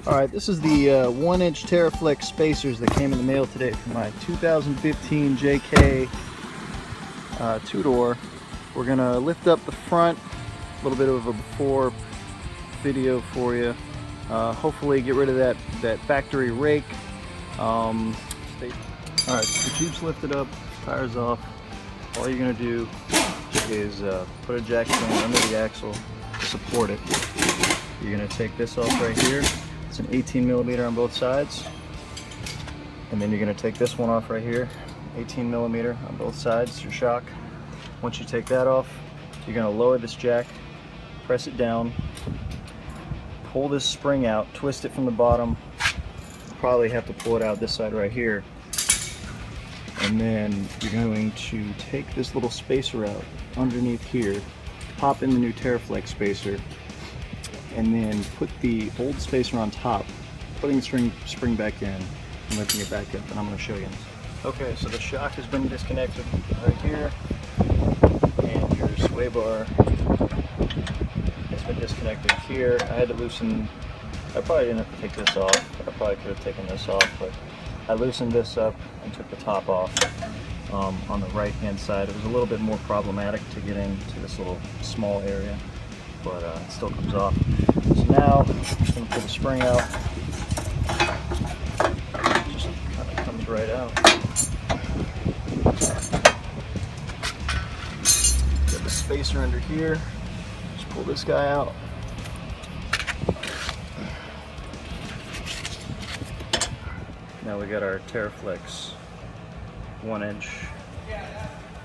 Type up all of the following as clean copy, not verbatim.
Alright, this is the 1-inch Teraflex spacers that came in the mail today for my 2015 JK two-door. We're going to lift up the front, a little bit of a before video for you. Hopefully get rid of that factory rake. Alright, so the Jeep's lifted up, tires off. All you're going to do is put a jack stand under the axle to support it. You're going to take this off right here. It's an 18 millimeter on both sides. And then you're going to take this one off right here, 18 millimeter on both sides, your shock. Once you take that off, you're going to lower this jack, press it down, pull this spring out, twist it from the bottom. You probably have to pull it out this side right here. And then you're going to take this little spacer out underneath here, pop in the new Teraflex spacer, and then put the old spacer on top, putting the spring back in and lifting it back up, and I'm going to show you. Okay, so the shock has been disconnected right here, and your sway bar has been disconnected here. I had to loosen, I probably didn't have to take this off, I probably could have taken this off, but I loosened this up and took the top off on the right hand side. It was a little bit more problematic to get into this little small area, but it still comes off. So now I'm just going to pull the spring out. It just kind of comes right out. Got the spacer under here. Just pull this guy out. Now we got our Teraflex 1-inch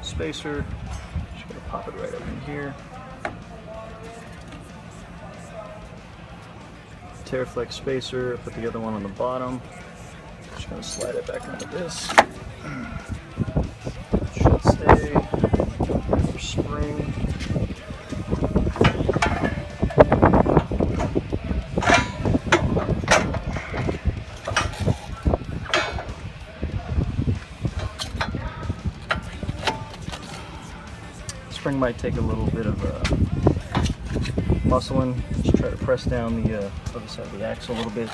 spacer. Just going to pop it right up in here. Teraflex spacer, put the other one on the bottom. Just going to slide it back onto this. Should stay. Your spring. Spring might take a little bit of muscling. Just try to press down the other side of the axle a little bit.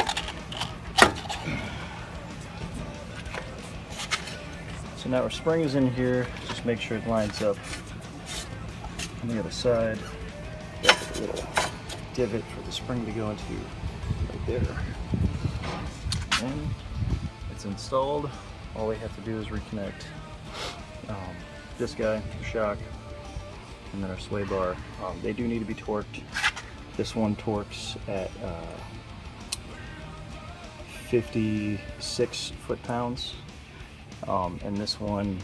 So now our spring is in here. Just make sure it lines up on the other side. Got a little divot for the spring to go into right there. And it's installed. All we have to do is reconnect this guy, the shock, and then our sway bar. They do need to be torqued. This one torques at 56 foot-pounds, and this one,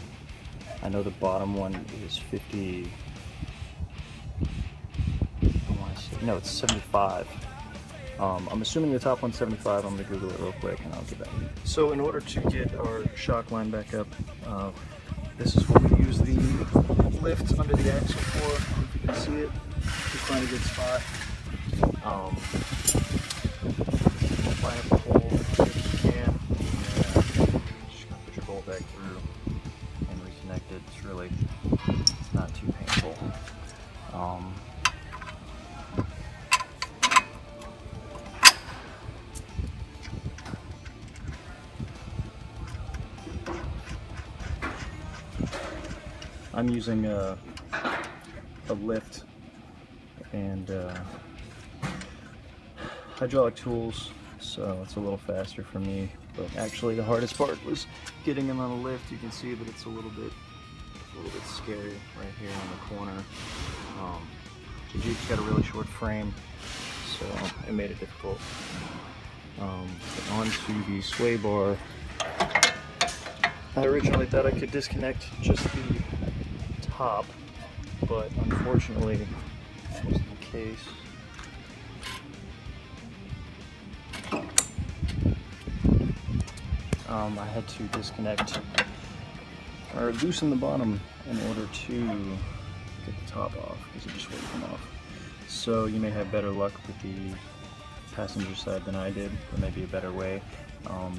I know the bottom one is 50. No, it's 75. I'm assuming the top one's 75. I'm gonna Google it real quick and I'll get back. So in order to get our shock line back up, this is what we use the lift under the axle for. If you can see it, just find a good spot. Line up the hole if you can. Just gonna put your bolt back through and reconnect it. It's not too painful. I'm using a lift and hydraulic tools, so it's a little faster for me. But actually, the hardest part was getting him on a lift. You can see that it's a little bit scary right here on the corner. The Jeep's got a really short frame, so it made it difficult. Onto the sway bar. I originally thought I could disconnect just the top, but unfortunately that wasn't the case. I had to disconnect or loosen the bottom in order to get the top off because it just wouldn't come off. So you may have better luck with the passenger side than I did. There may be a better way.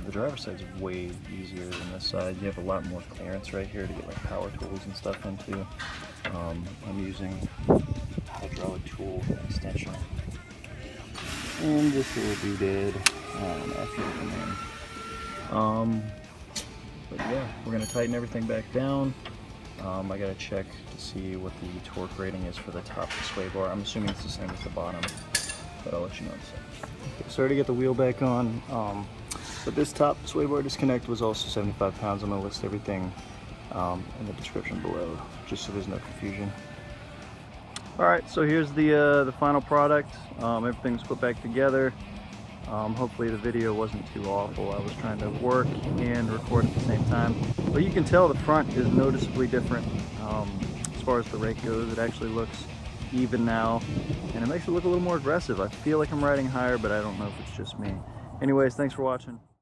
The driver's side is way easier than this side. You have a lot more clearance right here to get like power tools and stuff into. I'm using hydraulic tool extension. And this little doodad I forget the name. But yeah, we're gonna tighten everything back down. I gotta check to see what the torque rating is for the top of the sway bar. I'm assuming it's the same as the bottom, but I'll let you know in a second. Okay, sorry to get the wheel back on, but this top sway bar disconnect was also 75 pounds. I'm gonna list everything in the description below, just so there's no confusion. All right, so here's the final product. Everything's put back together. Hopefully the video wasn't too awful. I was trying to work and record at the same time. But you can tell the front is noticeably different as far as the rake goes. It actually looks even now, and it makes it look a little more aggressive. I feel like I'm riding higher, but I don't know if it's just me. Anyways, thanks for watching.